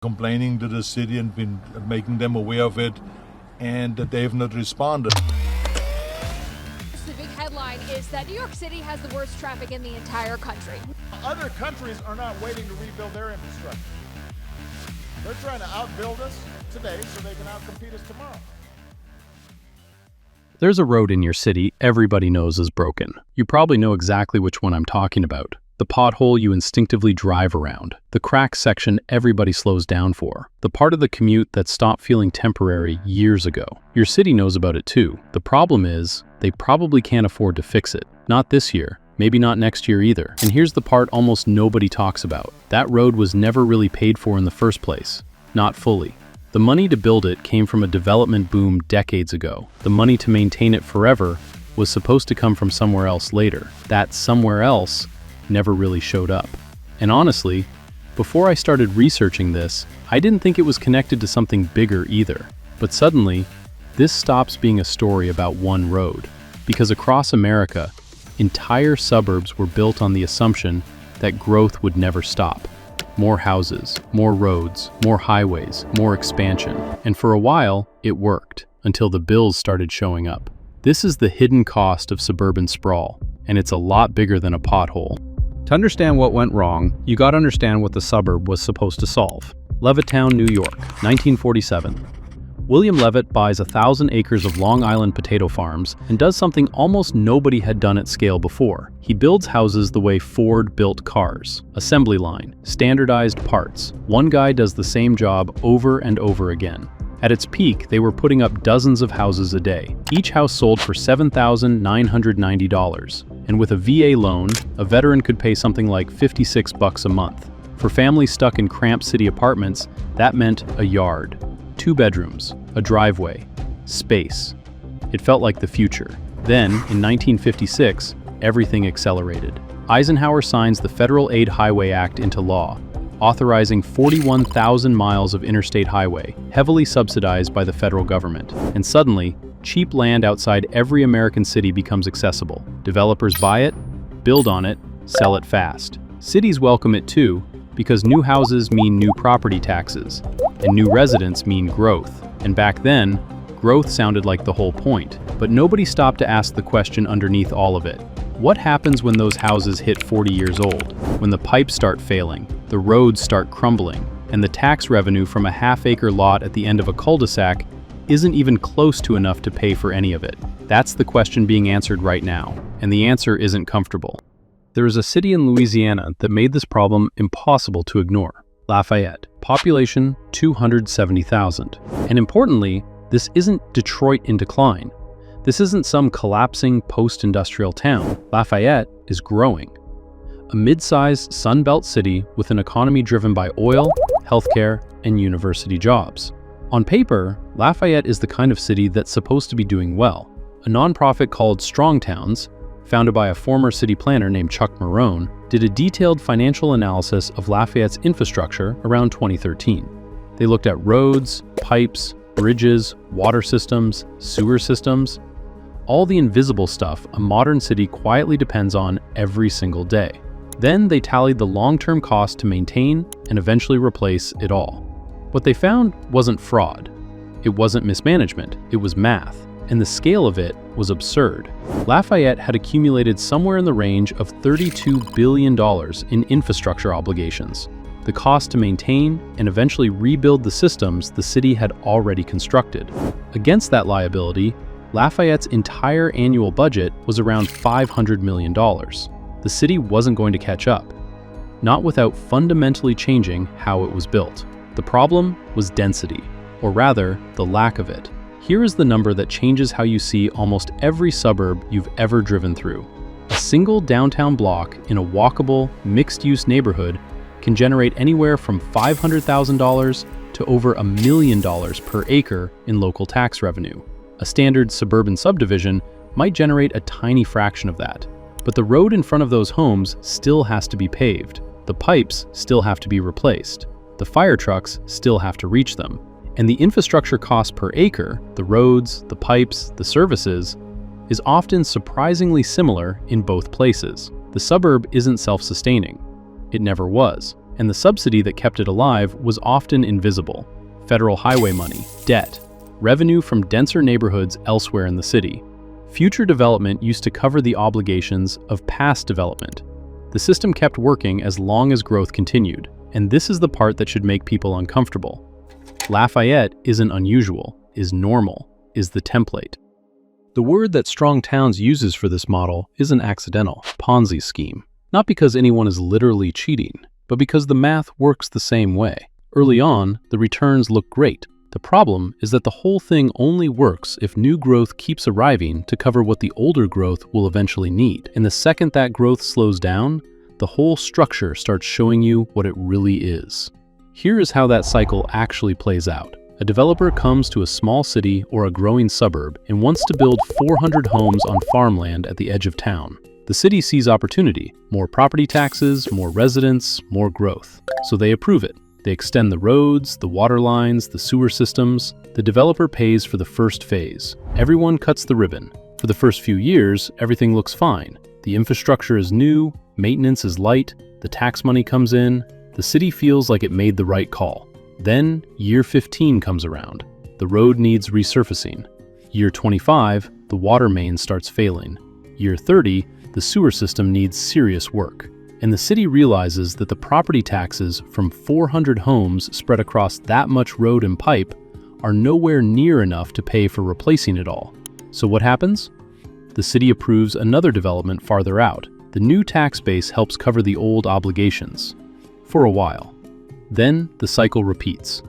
complaining to the city and been making them aware of it, and that they have not responded. The big headline is that New York City has the worst traffic in the entire country. Other countries are not waiting to rebuild their infrastructure. They're trying to outbuild us today so they can outcompete us tomorrow. There's a road in your city everybody knows is broken. You probably know exactly which one I'm talking about. The pothole you instinctively drive around. The crack section everybody slows down for. The part of the commute that stopped feeling temporary years ago. Your city knows about it too. The problem is, they probably can't afford to fix it. Not this year. Maybe not next year either. And here's the part almost nobody talks about. That road was never really paid for in the first place. Not fully. The money to build it came from a development boom decades ago. The money to maintain it forever was supposed to come from somewhere else later. That somewhere else never really showed up. And honestly, before I started researching this, I didn't think it was connected to something bigger either. But suddenly, this stops being a story about one road. Because across America, entire suburbs were built on the assumption that growth would never stop. More houses, more roads, more highways, more expansion. And for a while, it worked, until the bills started showing up. This is the hidden cost of suburban sprawl, and it's a lot bigger than a pothole. To understand what went wrong, you gotta understand what the suburb was supposed to solve. Levittown, New York, 1947. William Levitt buys 1,000 acres of Long Island potato farms and does something almost nobody had done at scale before. He builds houses the way Ford built cars. Assembly line, standardized parts. One guy does the same job over and over again. At its peak, they were putting up dozens of houses a day. Each house sold for $7,990. And with a VA loan, a veteran could pay something like $56 a month. For families stuck in cramped city apartments, that meant a yard, 2 bedrooms, a driveway, space. It felt like the future. Then, in 1956, everything accelerated. Eisenhower signs the Federal Aid Highway Act into law, authorizing 41,000 miles of interstate highway, heavily subsidized by the federal government. And suddenly, cheap land outside every American city becomes accessible. Developers buy it, build on it, sell it fast. Cities welcome it too, because new houses mean new property taxes, and new residents mean growth. And back then, growth sounded like the whole point. But nobody stopped to ask the question underneath all of it. What happens when those houses hit 40 years old? When the pipes start failing, the roads start crumbling, and the tax revenue from a half-acre lot at the end of a cul-de-sac isn't even close to enough to pay for any of it? That's the question being answered right now, and the answer isn't comfortable. There is a city in Louisiana that made this problem impossible to ignore. Lafayette. Population 270,000. And importantly, this isn't Detroit in decline. This isn't some collapsing post-industrial town. Lafayette is growing. A mid-sized Sunbelt city with an economy driven by oil, healthcare, and university jobs. On paper, Lafayette is the kind of city that's supposed to be doing well. A nonprofit called Strong Towns, founded by a former city planner named Chuck Marone, did a detailed financial analysis of Lafayette's infrastructure around 2013. They looked at roads, pipes, bridges, water systems, sewer systems, all the invisible stuff a modern city quietly depends on every single day. Then they tallied the long-term cost to maintain and eventually replace it all. What they found wasn't fraud. It wasn't mismanagement. It was math. And the scale of it was absurd. Lafayette had accumulated somewhere in the range of $32 billion in infrastructure obligations, the cost to maintain and eventually rebuild the systems the city had already constructed. Against that liability, Lafayette's entire annual budget was around $500 million. The city wasn't going to catch up, not without fundamentally changing how it was built. The problem was density, or rather, the lack of it. Here is the number that changes how you see almost every suburb you've ever driven through. A single downtown block in a walkable, mixed-use neighborhood can generate anywhere from $500,000 to over $1 million per acre in local tax revenue. A standard suburban subdivision might generate a tiny fraction of that. But the road in front of those homes still has to be paved. The pipes still have to be replaced. The fire trucks still have to reach them. And the infrastructure cost per acre, the roads, the pipes, the services, is often surprisingly similar in both places. The suburb isn't self-sustaining. It never was, and the subsidy that kept it alive was often invisible. Federal highway money, debt, revenue from denser neighborhoods elsewhere in the city. Future development used to cover the obligations of past development. The system kept working as long as growth continued, and this is the part that should make people uncomfortable. Lafayette isn't unusual, is normal, is the template. The word that Strong Towns uses for this model isn't accidental, Ponzi scheme. Not because anyone is literally cheating, but because the math works the same way. Early on, the returns look great. The problem is that the whole thing only works if new growth keeps arriving to cover what the older growth will eventually need. And the second that growth slows down, the whole structure starts showing you what it really is. Here is how that cycle actually plays out. A developer comes to a small city or a growing suburb and wants to build 400 homes on farmland at the edge of town. The city sees opportunity, more property taxes, more residents, more growth. So they approve it. They extend the roads, the water lines, the sewer systems. The developer pays for the first phase. Everyone cuts the ribbon. For the first few years, everything looks fine. The infrastructure is new, maintenance is light, the tax money comes in. The city feels like it made the right call. Then, year 15 comes around. The road needs resurfacing. Year 25, the water main starts failing. Year 30, the sewer system needs serious work. And the city realizes that the property taxes from 400 homes spread across that much road and pipe are nowhere near enough to pay for replacing it all. So what happens? The city approves another development farther out. The new tax base helps cover the old obligations. For a while. Then the cycle repeats.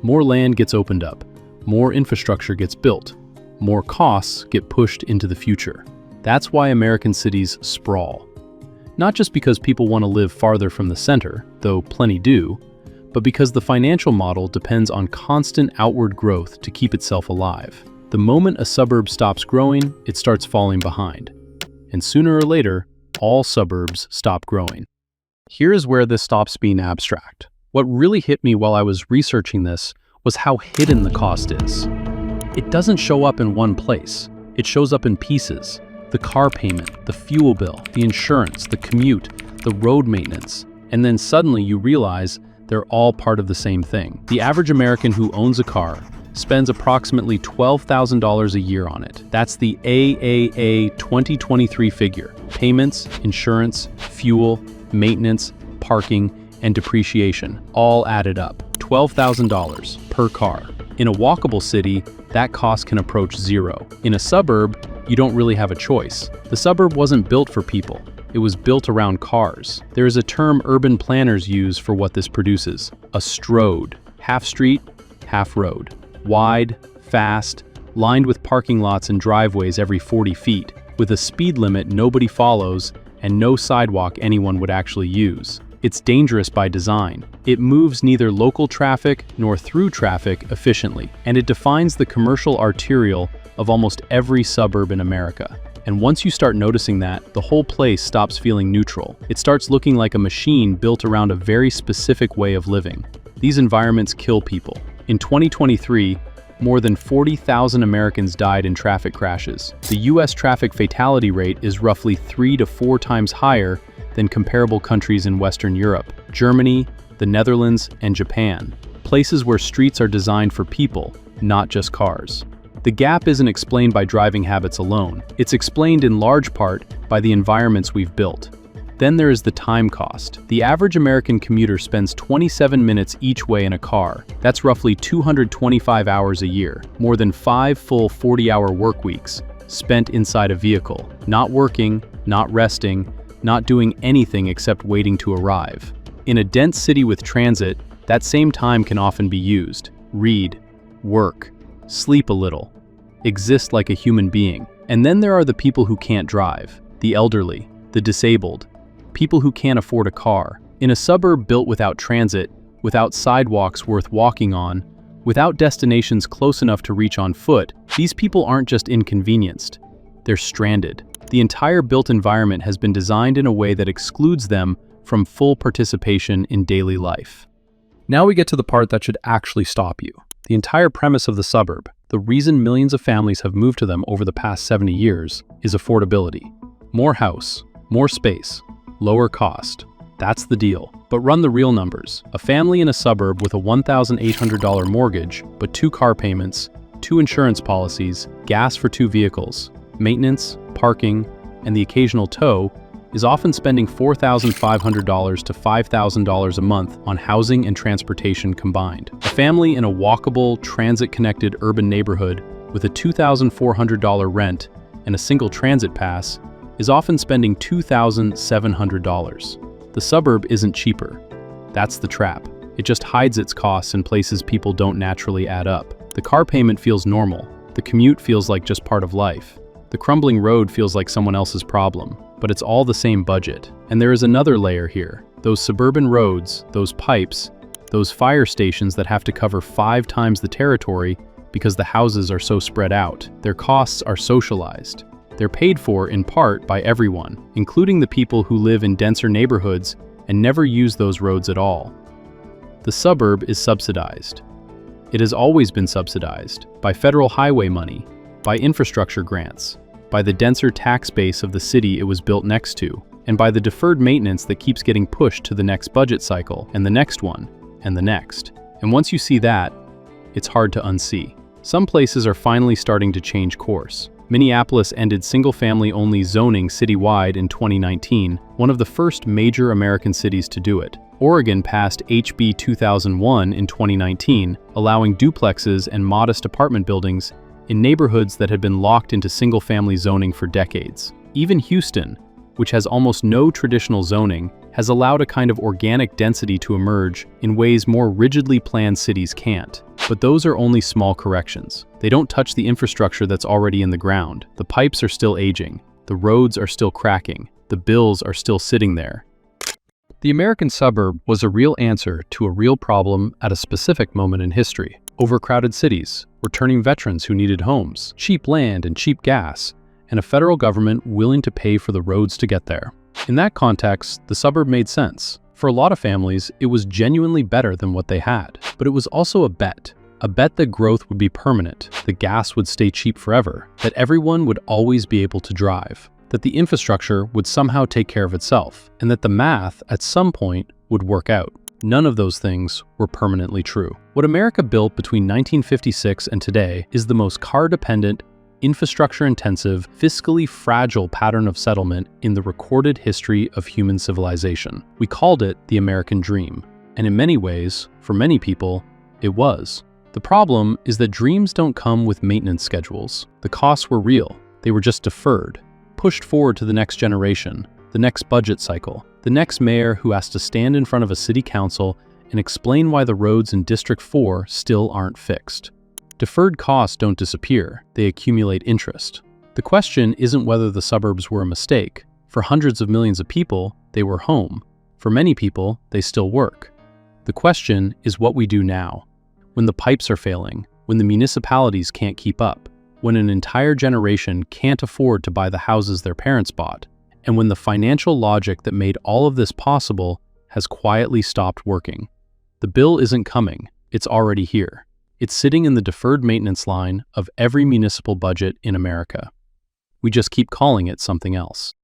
More land gets opened up, more infrastructure gets built, more costs get pushed into the future. That's why American cities sprawl. Not just because people want to live farther from the center, though plenty do, but because the financial model depends on constant outward growth to keep itself alive. The moment a suburb stops growing, it starts falling behind. And sooner or later, all suburbs stop growing. Here is where this stops being abstract. What really hit me while I was researching this was how hidden the cost is. It doesn't show up in one place. It shows up in pieces. The car payment, the fuel bill, the insurance, the commute, the road maintenance. And then suddenly you realize they're all part of the same thing. The average American who owns a car spends approximately $12,000 a year on it. That's the AAA 2023 figure. Payments, insurance, fuel, maintenance, parking, and depreciation, all added up. $12,000 per car. In a walkable city, that cost can approach zero. In a suburb, you don't really have a choice. The suburb wasn't built for people. It was built around cars. There is a term urban planners use for what this produces. A strode. Half street, half road. Wide, fast, lined with parking lots and driveways every 40 feet, with a speed limit nobody follows and no sidewalk anyone would actually use. It's dangerous by design. It moves neither local traffic nor through traffic efficiently, and it defines the commercial arterial of almost every suburb in America. And once you start noticing that, the whole place stops feeling neutral. It starts looking like a machine built around a very specific way of living. These environments kill people. In 2023, more than 40,000 Americans died in traffic crashes. The US traffic fatality rate is roughly 3 to 4 times higher than comparable countries in Western Europe, Germany, the Netherlands, and Japan, places where streets are designed for people, not just cars. The gap isn't explained by driving habits alone. It's explained in large part by the environments we've built. Then there is the time cost. The average American commuter spends 27 minutes each way in a car. That's roughly 225 hours a year, more than 5 full 40-hour work weeks spent inside a vehicle, not working, not resting, not doing anything except waiting to arrive. In a dense city with transit, that same time can often be used. Read, work, sleep a little, exist like a human being. And then there are the people who can't drive, the elderly, the disabled, people who can't afford a car. In a suburb built without transit, without sidewalks worth walking on, without destinations close enough to reach on foot, these people aren't just inconvenienced, they're stranded. The entire built environment has been designed in a way that excludes them from full participation in daily life. Now we get to the part that should actually stop you. The entire premise of the suburb, the reason millions of families have moved to them over the past 70 years, is affordability. More house, more space, lower cost. That's the deal. But run the real numbers. A family in a suburb with a $1,800 mortgage, but 2 car payments, 2 insurance policies, gas for 2 vehicles, maintenance, parking, and the occasional tow is often spending $4,500 to $5,000 a month on housing and transportation combined. A family in a walkable, transit-connected urban neighborhood with a $2,400 rent and a single transit pass is often spending $2,700. The suburb isn't cheaper. That's the trap. It just hides its costs in places people don't naturally add up. The car payment feels normal. The commute feels like just part of life. The crumbling road feels like someone else's problem, but it's all the same budget. And there is another layer here. Those suburban roads, those pipes, those fire stations that have to cover 5 times the territory because the houses are so spread out. Their costs are socialized. They're paid for in part by everyone, including the people who live in denser neighborhoods and never use those roads at all. The suburb is subsidized. It has always been subsidized by federal highway money, by infrastructure grants, by the denser tax base of the city it was built next to, and by the deferred maintenance that keeps getting pushed to the next budget cycle, and the next one, and the next. And once you see that, it's hard to unsee. Some places are finally starting to change course. Minneapolis ended single-family-only zoning citywide in 2019, one of the first major American cities to do it. Oregon passed HB 2001 in 2019, allowing duplexes and modest apartment buildings in neighborhoods that had been locked into single-family zoning for decades. Even Houston, which has almost no traditional zoning, has allowed a kind of organic density to emerge in ways more rigidly planned cities can't. But those are only small corrections. They don't touch the infrastructure that's already in the ground. The pipes are still aging. The roads are still cracking. The bills are still sitting there. The American suburb was a real answer to a real problem at a specific moment in history. Overcrowded cities, returning veterans who needed homes, cheap land and cheap gas, and a federal government willing to pay for the roads to get there. In that context, the suburb made sense. For a lot of families, it was genuinely better than what they had. But it was also a bet that growth would be permanent, that gas would stay cheap forever, that everyone would always be able to drive, that the infrastructure would somehow take care of itself, and that the math, at some point, would work out. None of those things were permanently true. What America built between 1956 and today is the most car-dependent, infrastructure-intensive, fiscally fragile pattern of settlement in the recorded history of human civilization. We called it the American dream, and in many ways, for many people, it was. The problem is that dreams don't come with maintenance schedules. The costs were real. They were just deferred, pushed forward to the next generation, the next budget cycle, the next mayor who has to stand in front of a city council and explain why the roads in District 4 still aren't fixed. Deferred costs don't disappear, they accumulate interest. The question isn't whether the suburbs were a mistake. For hundreds of millions of people, they were home. For many people, they still work. The question is what we do now. When the pipes are failing, when the municipalities can't keep up, when an entire generation can't afford to buy the houses their parents bought, and when the financial logic that made all of this possible has quietly stopped working. The bill isn't coming, it's already here. It's sitting in the deferred maintenance line of every municipal budget in America. We just keep calling it something else.